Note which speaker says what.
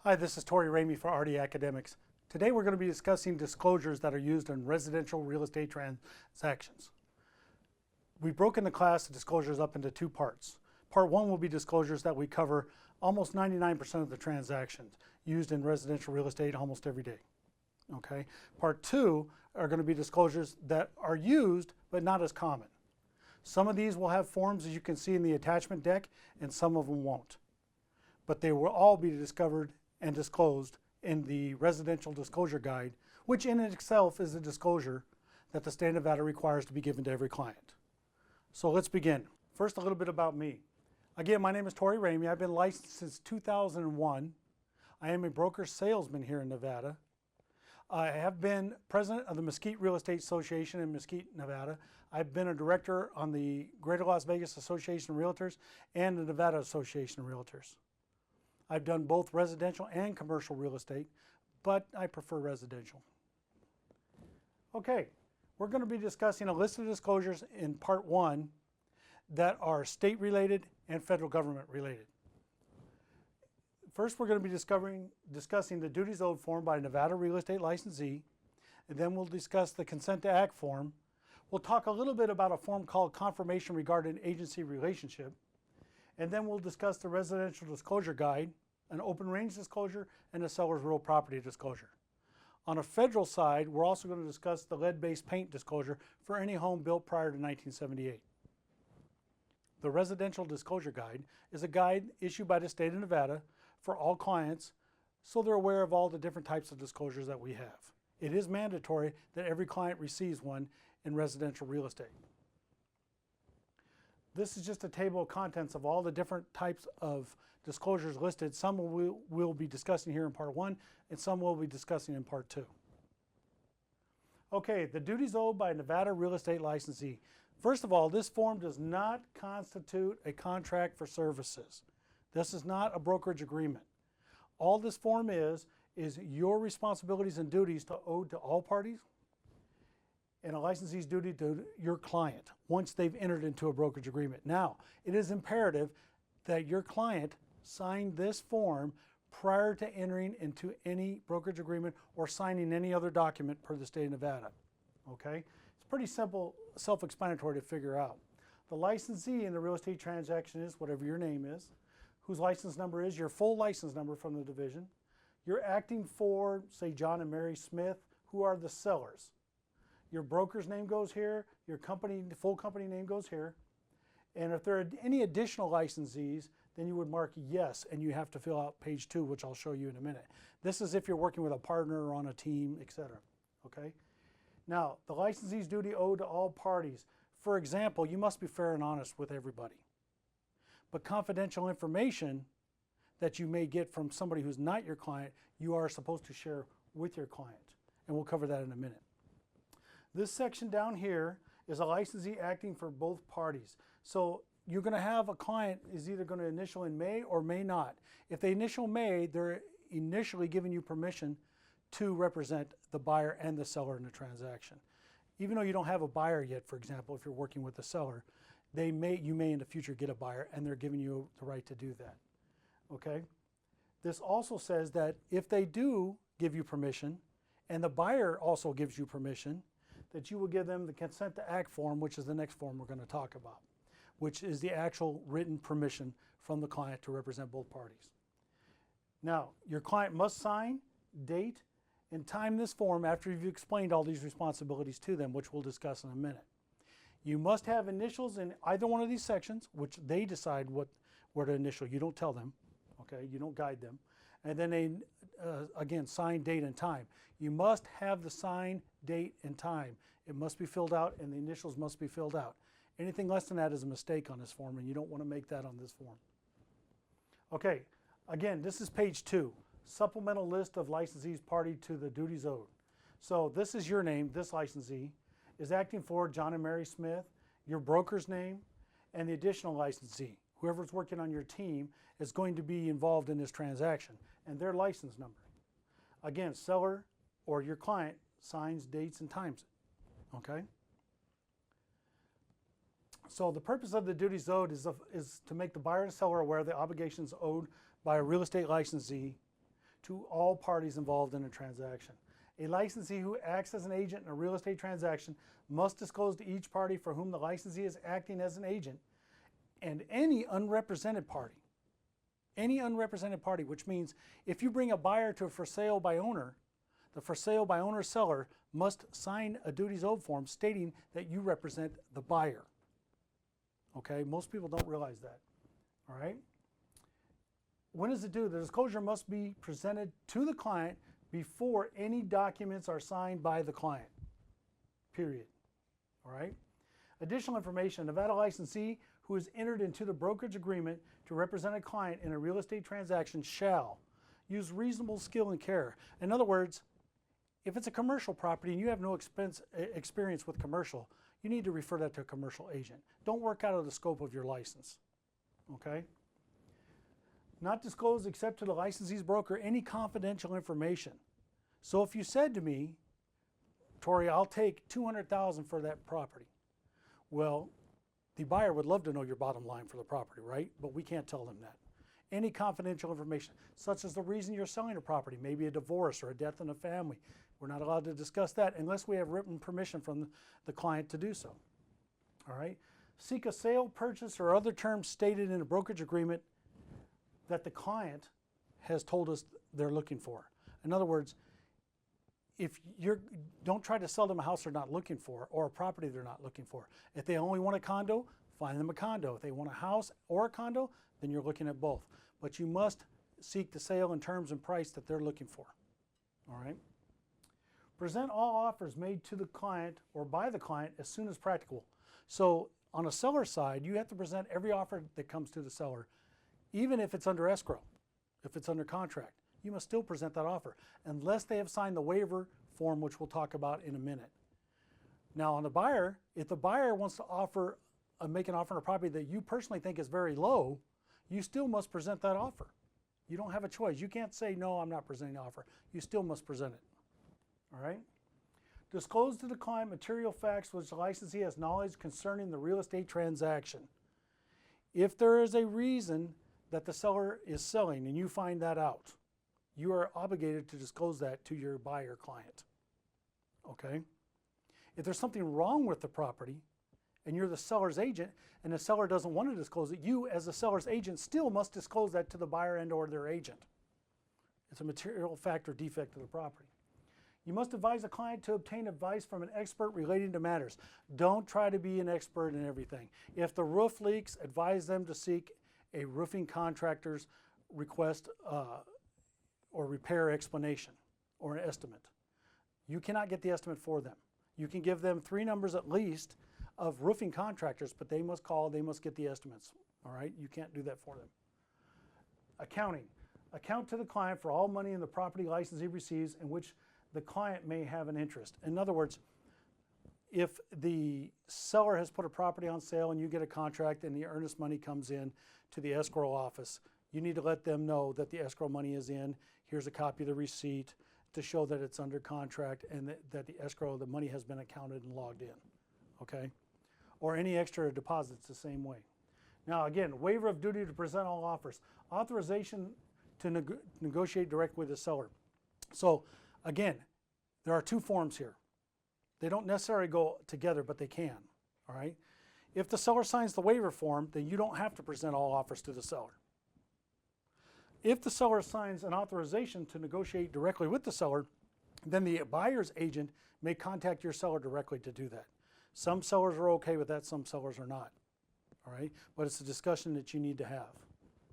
Speaker 1: Hi, this is Tori Ramey for RD Academics. Today we're going to be discussing disclosures that are used in residential real estate transactions. We've broken the class of disclosures up into two parts. Part one will be disclosures that we cover almost 99% of the transactions used in residential real estate almost every day. Okay. Part two are going to be disclosures that are used but not as common. Some of these will have forms, as you can see in the attachment deck, and some of them won't. But they will all be discovered and disclosed in the Residential Disclosure Guide, which in itself is a disclosure that the state of Nevada requires to be given to every client. So let's begin. First, a little bit about me. Again, my name is Tori Ramey. I've been licensed since 2001. I am a broker salesman here in Nevada. I have been president of the Mesquite Real Estate Association in Mesquite, Nevada. I've been a director on the Greater Las Vegas Association of Realtors and the Nevada Association of Realtors. I've done both residential and commercial real estate, but I prefer residential. Okay, we're going to be discussing a list of disclosures in part one that are state related and federal government related. First, we're going to be discussing the duties owed form by a Nevada real estate licensee, and then we'll discuss the consent to act form. We'll talk a little bit about a form called confirmation regarding agency relationship. And then we'll discuss the Residential Disclosure Guide, an open range disclosure, and a seller's real property disclosure. On a federal side, we're also going to discuss the lead-based paint disclosure for any home built prior to 1978. The Residential Disclosure Guide is a guide issued by the state of Nevada for all clients, so they're aware of all the different types of disclosures that we have. It is mandatory that every client receives one in residential real estate. This is just a table of contents of all the different types of disclosures listed. Some we'll be discussing here in part one, and some we'll be discussing in part two. Okay, the duties owed by a Nevada real estate licensee. First of all, this form does not constitute a contract for services. This is not a brokerage agreement. All this form is your responsibilities and duties owed to all parties, and a licensee's duty to your client once they've entered into a brokerage agreement. Now, it is imperative that your client sign this form prior to entering into any brokerage agreement or signing any other document per the state of Nevada. Okay? It's pretty simple, self-explanatory to figure out. The licensee in the real estate transaction is whatever your name is, whose license number is your full license number from the division. You're acting for, say, John and Mary Smith, who are the sellers. Your broker's name goes here, your company, full company name goes here. And if there are any additional licensees, then you would mark yes, and you have to fill out page 2, which I'll show you in a minute. This is if you're working with a partner or on a team, etc. Okay? Now, the licensee's duty owed to all parties. For example, you must be fair and honest with everybody. But confidential information that you may get from somebody who's not your client, you are supposed to share with your client. And we'll cover that in a minute. This section down here is a licensee acting for both parties. So you're going to have a client is either going to initial in may or may not. If they initial may, they're initially giving you permission to represent the buyer and the seller in the transaction. Even though you don't have a buyer yet, for example, if you're working with the seller, you may in the future get a buyer, and they're giving you the right to do that. Okay? This also says that if they do give you permission, and the buyer also gives you permission, that you will give them the consent to act form, which is the next form we're going to talk about, which is the actual written permission from the client to represent both parties. Now, your client must sign, date, and time this form after you've explained all these responsibilities to them, which we'll discuss in a minute. You must have initials in either one of these sections, which they decide where to initial. You don't tell them, okay? You don't guide them. And then they, again, sign, date, and time. You must have the sign, date, and time. It must be filled out, and the initials must be filled out. Anything less than that is a mistake on this form, and you don't want to make that on this form. Okay, again, this is page 2, supplemental list of licensees party to the duties owed. So this is your name, this licensee is acting for John and Mary Smith, your broker's name, and the additional licensee. Whoever's working on your team is going to be involved in this transaction, and their license number. Again, seller or your client signs, dates, and times it. Okay? So the purpose of the duties owed is to make the buyer and seller aware of the obligations owed by a real estate licensee to all parties involved in a transaction. A licensee who acts as an agent in a real estate transaction must disclose to each party for whom the licensee is acting as an agent and any unrepresented party, which means if you bring a buyer to a for sale by owner, the for sale by owner seller must sign a duties owed form stating that you represent the buyer. Okay, most people don't realize that. All right. When is it due? The disclosure must be presented to the client before any documents are signed by the client, period. All right. Additional information, a Nevada licensee who has entered into the brokerage agreement to represent a client in a real estate transaction shall use reasonable skill and care. In other words, if it's a commercial property and you have no experience with commercial, you need to refer that to a commercial agent. Don't work out of the scope of your license. Okay? Not disclose except to the licensee's broker any confidential information. So if you said to me, Tori, I'll take $200,000 for that property. Well, the buyer would love to know your bottom line for the property, right? But we can't tell them that. Any confidential information, such as the reason you're selling a property, maybe a divorce or a death in the family, we're not allowed to discuss that unless we have written permission from the client to do so. All right? Seek a sale, purchase, or other terms stated in a brokerage agreement that the client has told us they're looking for. In other words, don't try to sell them a house they're not looking for or a property they're not looking for. If they only want a condo, find them a condo. If they want a house or a condo, then you're looking at both. But you must seek the sale in terms and price that they're looking for. All right? Present all offers made to the client or by the client as soon as practicable. So on a seller side, you have to present every offer that comes to the seller, even if it's under escrow, if it's under contract. You must still present that offer unless they have signed the waiver form, which we'll talk about in a minute. Now on the buyer, if the buyer wants to make an offer on a property that you personally think is very low, you still must present that offer. You don't have a choice. You can't say, no, I'm not presenting the offer. You still must present it. All right? Disclose to the client material facts which the licensee has knowledge concerning the real estate transaction. If there is a reason that the seller is selling and you find that out, you are obligated to disclose that to your buyer client. Okay? If there's something wrong with the property and you're the seller's agent and the seller doesn't want to disclose it, you as the seller's agent still must disclose that to the buyer and or their agent. It's a material fact or defect of the property. You must advise a client to obtain advice from an expert relating to matters. Don't try to be an expert in everything. If the roof leaks, advise them to seek a roofing contractor's request or repair explanation or an estimate. You cannot get the estimate for them. You can give them 3 numbers at least of roofing contractors, but they must call, they must get the estimates. All right? You can't do that for them. Accounting. Account to the client for all money in the property licensee receives in which the client may have an interest. In other words, if the seller has put a property on sale and you get a contract and the earnest money comes in to the escrow office, you need to let them know that the escrow money is in. Here's a copy of the receipt to show that it's under contract and that the escrow, the money has been accounted and logged in. Okay? Or any extra deposits the same way. Now again, waiver of duty to present all offers. Authorization to negotiate directly with the seller. So again, there are 2 forms here. They don't necessarily go together, but they can. All right? If the seller signs the waiver form, then you don't have to present all offers to the seller. If the seller signs an authorization to negotiate directly with the seller, then the buyer's agent may contact your seller directly to do that. Some sellers are okay with that, some sellers are not. All right? But it's a discussion that you need to have.